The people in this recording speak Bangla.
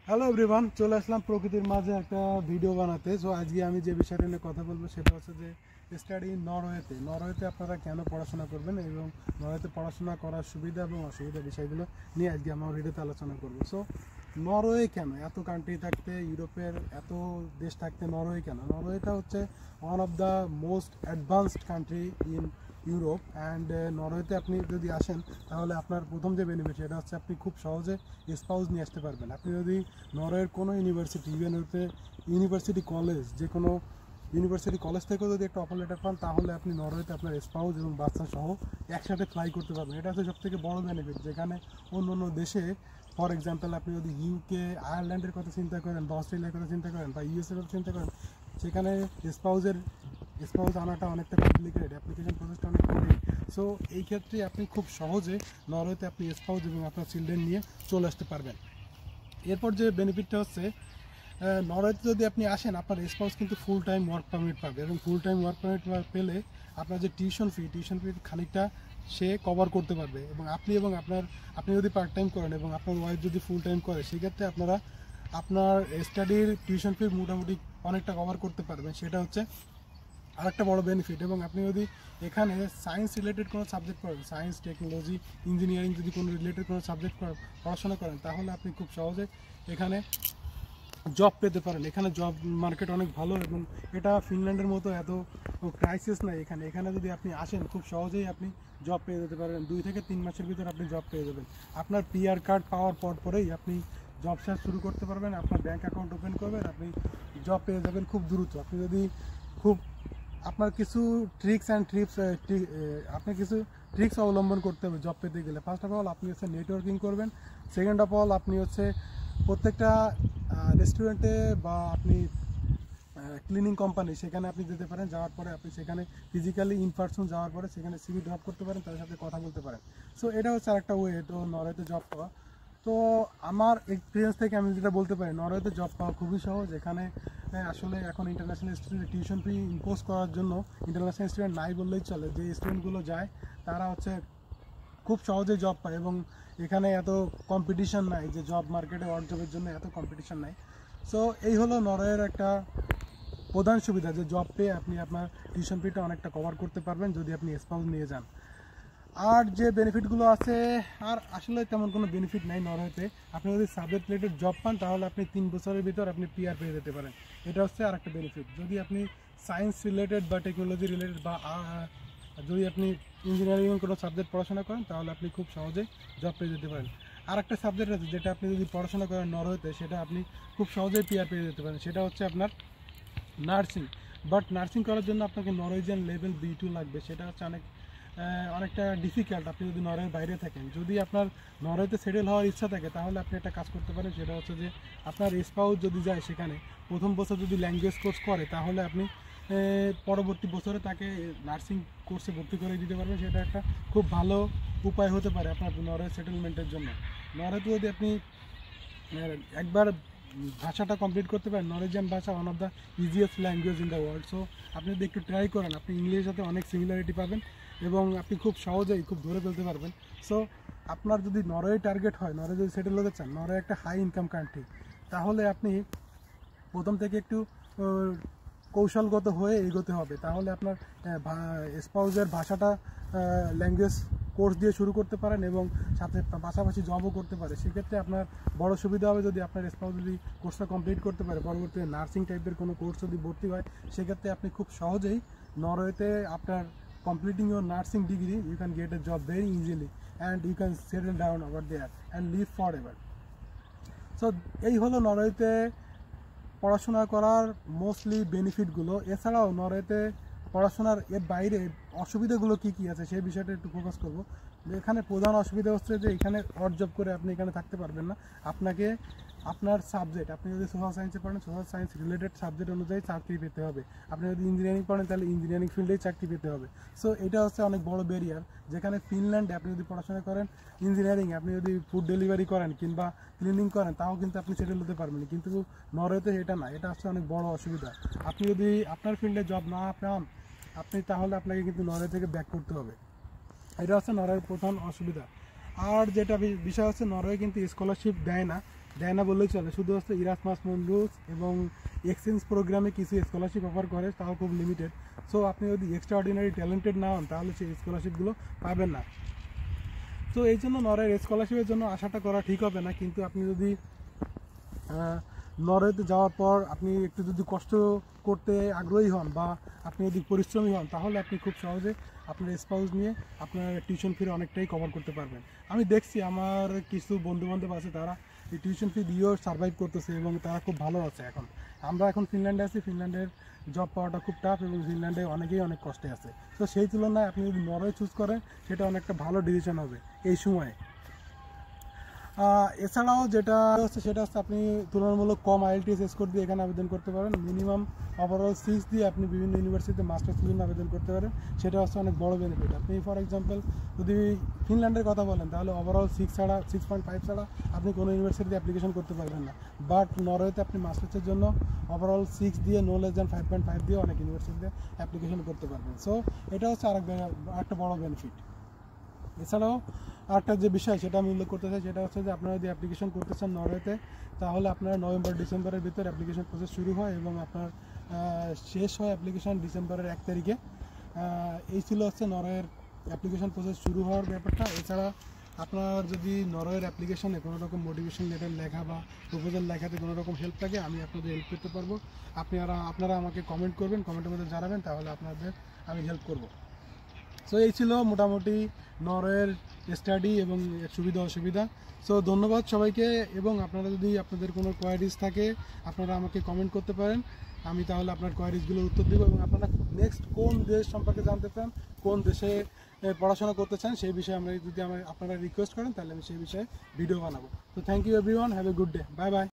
হ্যালো এভরিওয়ান, চলে আসলাম প্রকৃতির মাঝে একটা ভিডিও বানাতে। সো আজকে আমি যে বিষয়টা নিয়ে কথা বলবো সেটা হচ্ছে যে স্টাডি নরওয়েতে আপনারা কেন পড়াশোনা করবেন এবং নরওয়েতে পড়াশোনা করার সুবিধা এবং অসুবিধা বিষয়গুলো নিয়ে আজকে আমার ভিডিওতে আলোচনা করবো। সো নরওয়ে কেন, এত কান্ট্রি থাকতে, ইউরোপের এত দেশ থাকতে নরওয়ে কেন? নরওয়েটা হচ্ছে one of the most advanced country in Europe. And নরওয়েতে আপনি যদি আসেন তাহলে আপনার প্রথম যে বেনিফিট সেটা হচ্ছে আপনি খুব সহজে স্পাউস নিয়ে আসতে পারবেন। আপনি যদি নরওয়ের কোনো ইউনিভার্সিটি, ইভেন হতে ইউনিভার্সিটি কলেজ, যে কোনো ইউনিভার্সিটি কলেজ থেকেও যদি একটা অফার লেটার পান তাহলে আপনি নরওয়েতে আপনার স্পাউস এবং বাচ্চা সহ একসাথে ফ্লাই করতে পারবেন। এটা হচ্ছে সবথেকে বড় বেনিফিট। যেখানে অন্য অন্য দেশে, ফর এক্সাম্পল আপনি যদি ইউকে, আয়ারল্যান্ডের কথা চিন্তা করেন বা অস্ট্রেলিয়ার কথা চিন্তা করেন বা ইউএসএর কথা চিন্তা করেন, সেখানে স্পাউস আনাটা অনেকটা কমপ্লিকেটেড, অ্যাপ্লিকেশন প্রসেসটা অনেক কঠিন। সো এই ক্ষেত্রে আপনি খুব সহজে নরওয়েতে আপনি স্পাউস এবং আপনার চিলড্রেন নিয়ে চলে আসতে পারবেন। এরপর যে বেনিফিটটা হচ্ছে, নরওয়েতে যদি আপনি আসেন আপনার স্পাউস কিন্তু ফুল টাইম ওয়ার্ক পারমিট পাবে এবং ফুল টাইম ওয়ার্ক পারমিট পেলে আপনার যে টিউশন ফি খানিকটা সে কভার করতে পারবে। এবং আপনি যদি পার্ট টাইম করেন এবং আপনার ওয়াইফ যদি ফুল টাইম করে, সেক্ষেত্রে আপনারা আপনার স্টাডির টিউশন ফি মোটামুটি অনেকটা কভার করতে পারবেন। সেটা হচ্ছে আরেকটা বড় বেনিফিট। এবং আপনি যদি এখানে সায়েন্স রিলেটেড কোনো সাবজেক্ট পড়েন, সায়েন্স, টেকনোলজি, ইঞ্জিনিয়ারিং যদি কোনো রিলেটেড কোনো সাবজেক্ট পড়াশোনা করেন, তাহলে আপনি খুব সহজে এখানে জব পেতে পারেন। এখানে জব মার্কেট অনেক ভালো এবং এটা ফিনল্যান্ডের মতো এত ক্রাইসিস নাই এখানে যদি আপনি আসেন খুব সহজেই আপনি জব পেয়ে যেতে পারেন। 2 থেকে 3 মাসের ভিতর আপনি জব পেয়ে যাবেন। আপনার পিআর কার্ড পাওয়ার পরেই আপনি জব সার্চ শুরু করতে পারবেন, আপনার ব্যাঙ্ক অ্যাকাউন্ট ওপেন করবেন, আপনি জব পেয়ে যাবেন খুব দ্রুত। আপনি যদি খুব আপনার কিছু ট্রিক্স অবলম্বন করতে হবে জব পেতে গেলে। ফার্স্ট অফ অল আপনি হচ্ছে নেটওয়ার্কিং করবেন। সেকেন্ড অফ অল আপনি হচ্ছে প্রত্যেকটা রেস্টুরেন্টে বা আপনি ক্লিনিং কোম্পানি সেখানে আপনি যেতে পারেন। যাওয়ার পরে আপনি সেখানে ফিজিক্যালি ইন পারসন যাওয়ার পরে সেখানে সিভি ড্রপ করতে পারেন, তাদের সাথে কথা বলতে পারেন। সো এটা হচ্ছে আরেকটা ওয়ে তো নরওয়েতে জব পাওয়া। তো আমার এক্সপিরিয়েন্স থেকে আমি যেটা বলতে পারি, নরওয়েতে জব পাওয়া খুবই সহজ। এখানে আসলে এখন international student tuition fee impose করার জন্য ইন্টারন্যাশনাল স্টুডেন্ট নাই বললেই চলে। যে স্টুডেন্টগুলো যায় তারা হচ্ছে খুব সহজেই জব পায় এবং এখানে এত কম্পিটিশন নাই, যে জব মার্কেটে ওয়ার্ক জবের জন্য এত কম্পিটিশন নাই। সো এই হলো নরওয়ের একটা প্রধান সুবিধা, যে জব পেয়ে আপনি আপনার টিউশন ফিটা অনেকটা কভার করতে পারবেন যদি আপনি স্পাউস নিয়ে যান। আর যে বেনিফিটগুলো আছে, আর আসলে তেমন কোনো বেনিফিট নাই নরওয়েতে। আপনি যদি সাবজেক্ট রিলেটেড জব পান তাহলে আপনি 3 বছরের ভিতর আপনি পিআর পেয়ে যেতে পারেন। এটা হচ্ছে আর একটা বেনিফিট। যদি আপনি সায়েন্স রিলেটেড বা টেকনোলজি রিলেটেড বা যদি আপনি ইঞ্জিনিয়ারিং কোনো সাবজেক্ট পড়াশোনা করেন তাহলে আপনি খুব সহজেই জব পেয়ে যেতে পারেন। আর একটা সাবজেক্ট আছে যেটা আপনি যদি পড়াশোনা করেন নরওয়েতে, সেটা আপনি খুব সহজেই পিআর পেয়ে যেতে পারেন। সেটা হচ্ছে আপনার নার্সিং। বাট নার্সিং করার জন্য আপনাকে নরওয়েজিয়ান লেভেল B2 লাগবে। সেটা হচ্ছে অনেকটা ডিফিকাল্ট আপনি যদি নরওয়ের বাইরে থাকেন। যদি আপনার নরওয়েতে সেটেল হওয়ার ইচ্ছা থাকে তাহলে আপনি একটা কাজ করতে পারেন, সেটা হচ্ছে যে আপনার স্পাউস যদি যায় সেখানে প্রথম বছর যদি ল্যাঙ্গুয়েজ কোর্স করে তাহলে আপনি পরবর্তী বছরে তাকে নার্সিং কোর্সে ভর্তি করে দিতে পারবেন। সেটা একটা খুব ভালো উপায় হতে পারে আপনার নরওয়ে সেটেলমেন্টের জন্য। নরওয়েতে যদি আপনি একবার ভাষাটা কমপ্লিট করতে পারেন, নরওয়েজিয়ান ভাষা one of the easiest language in the world. So আপনি যদি একটু ট্রাই করেন আপনি ইংলিশের সাথে অনেক সিমিলারিটি পাবেন এবং আপনি খুব সহজেই খুব ধরে ফেলতে পারবেন। সো আপনার যদি নরওয়ে টার্গেট হয়, নরওয়ে যদি সেটেল হতে চান, নরওয়ে একটা হাই ইনকাম কান্ট্রি, তাহলে আপনি প্রথম থেকে একটু কৌশলগত হয়ে এগোতে হবে। তাহলে আপনার স্পাউসের ভাষাটা ল্যাঙ্গুয়েজ কোর্স দিয়ে শুরু করতে পারেন এবং সাথে পাশাপাশি জবও করতে পারে। সেক্ষেত্রে আপনার বড় সুবিধা হবে যদি আপনার স্পাউস যদি কোর্সটা কমপ্লিট করতে পারে, পরবর্তীতে নার্সিং টাইপের কোনো কোর্স যদি ভর্তি হয়, সেক্ষেত্রে আপনি খুব সহজেই নরওয়েতে আপনার completing your nursing degree you can get a job very easily and you can settle down over there and live forever. So এই হলো নরওয়েতে পড়াশোনা করার মোস্টলি বেনিফিটগুলো। এছাড়াও নরওয়েতে পড়াশোনার এর বাইরে অসুবিধাগুলো কী কী আছে সেই বিষয়টা একটু ফোকাস করব। এখানে প্রধান অসুবিধা হচ্ছে যে এখানে অড জব করে আপনি এখানে থাকতে পারবেন না। আপনাকে আপনার সাবজেক্ট, আপনি যদি সোশ্যাল সায়েন্সে পড়েন সোশ্যাল সায়েন্স রিলেটেড সাবজেক্ট অনুযায়ী চাকরি পেতে হবে। আপনি যদি ইঞ্জিনিয়ারিং পড়েন তাহলে ইঞ্জিনিয়ারিং ফিল্ডেই চাকরি পেতে হবে। সো এটা হচ্ছে অনেক বড় ব্যারিয়ার। যেখানে ফিনল্যান্ডে আপনি যদি পড়াশোনা করেন ইঞ্জিনিয়ারিং, আপনি যদি ফুড ডেলিভারি করেন কিংবা ক্লিনিং করেন তাও কিন্তু আপনি সেটেল হতে পারবেন। কিন্তু নরওয়েতে এটা না, এটা হচ্ছে অনেক বড় অসুবিধা। আপনি যদি আপনার ফিল্ডে জব না পান তাহলে আপনাকে কিন্তু নরওয়ে থেকে ব্যাক করতে হবে। এটা হচ্ছে নরওয়ের প্রধান অসুবিধা। আর যেটা বিষয় হচ্ছে নরওয়ে কিন্তু স্কলারশিপ দেয় না। দেয় না বললেই চলে, শুধু হচ্ছে ইরাসমাস মুন্ডাস এবং এক্সচেঞ্জ প্রোগ্রামে কিছু স্কলারশিপ অফার করে, তাও খুব লিমিটেড। সো আপনি যদি এক্সট্রা অর্ডিনারি ট্যালেন্টেড না হন তাহলে সেই স্কলারশিপগুলো পাবেন না। তো এই জন্য নরওয়ের স্কলারশিপের জন্য আশাটা করা ঠিক হবে না, কিন্তু আপনি যদি নরওয়েতে যাওয়ার পর আপনি একটু যদি কষ্ট করতে আগ্রহী হন বা আপনি যদি পরিশ্রমী হন তাহলে আপনি খুব সহজে আপনার স্পাউস নিয়ে আপনার টিউশন ফি অনেকটাই কভার করতে পারবেন। আমি দেখছি আমার কিছু বন্ধুবান্ধব আছে, তারা এই টিউশন ফি দিয়েও সার্ভাইভ করতেছে এবং তারা খুব ভালো আছে। এখন আমরা এখন ফিনল্যান্ডে আছি, ফিনল্যান্ডের জব পাওয়াটা খুব টাফ এবং ফিনল্যান্ডে অনেকেই অনেক কষ্টে আছে। তো সেই তুলনায় আপনি যদি নরওয়ে চুজ করেন সেটা অনেকটা ভালো ডিসিশন হবে এই সময়ে। এছাড়াও যেটা হচ্ছে সেটা হচ্ছে আপনি তুলনামূলক কম আইএলটিএস স্কোর দিয়ে এখানে আবেদন করতে পারেন। মিনিমাম ওভারঅল 6 দিয়ে আপনি বিভিন্ন ইউনিভার্সিটিতে মাস্টার্সের জন্য আবেদন করতে পারেন, সেটা হচ্ছে অনেক বড় বেনিফিট। আপনি ফর এক্সাম্পল যদি ফিনল্যান্ডের কথা বলেন তাহলে ওভারঅল 6.5 ছাড়া আপনি কোনো ইউনিভার্সিটিতে অ্যাপ্লিকেশন করতে পারবেন না। বাট নরওয়েতে আপনি মাস্টার্সের জন্য ওভারঅল 6 দিয়ে নো লেস দ্যান 5.5 দিয়ে অনেক ইউনিভার্সিটিতে অ্যাপ্লিকেশন করতে পারবেন। সো এটা হচ্ছে আরেকটা বড় বেনিফিট। এছাড়াও আরেকটা যে বিষয় সেটা আমি উল্লেখ করতে চাই সেটা হচ্ছে যে আপনারা যদি অ্যাপ্লিকেশন করতে চান নরওয়েতে তাহলে আপনার নভেম্বর ডিসেম্বরের ভিতর অ্যাপ্লিকেশন প্রসেস শুরু হয় এবং আপনার শেষ হয় অ্যাপ্লিকেশন ডিসেম্বরের 1 তারিখে। এই ছিল হচ্ছে নরওয়ের অ্যাপ্লিকেশন প্রসেস শুরু হওয়ার ব্যাপারটা। এছাড়া আপনার যদি নরওয়ের অ্যাপ্লিকেশনে কোনো রকম মোটিভেশন লেটার লেখা বা প্রপোজাল লেখাতে কোনো রকম হেল্প থাকে আমি আপনাদের হেল্প করতে পারবো। আপনারা আমাকে কমেন্ট করবেন, কমেন্টের মধ্যে জানাবেন, তাহলে আপনাদের আমি হেল্প করব। সো এই ছিল মোটামুটি নরওয়ের স্টাডি এবং সুবিধা অসুবিধা। সো ধন্যবাদ সবাইকে, এবং আপনারা যদি আপনাদের কোনো কোয়ারিজ থাকে আপনারা আমাকে কমেন্ট করতে পারেন, আমি তাহলে আপনার কোয়ারিজগুলোর উত্তর দেবো। এবং আপনারা নেক্সট কোন দেশ সম্পর্কে জানতে চান, কোন দেশে পড়াশোনা করতে চান সেই বিষয়ে আপনারা রিকোয়েস্ট করেন তাহলে আমি সেই বিষয়ে ভিডিও বানাবো। তো thank you everyone, have a good day, bye by.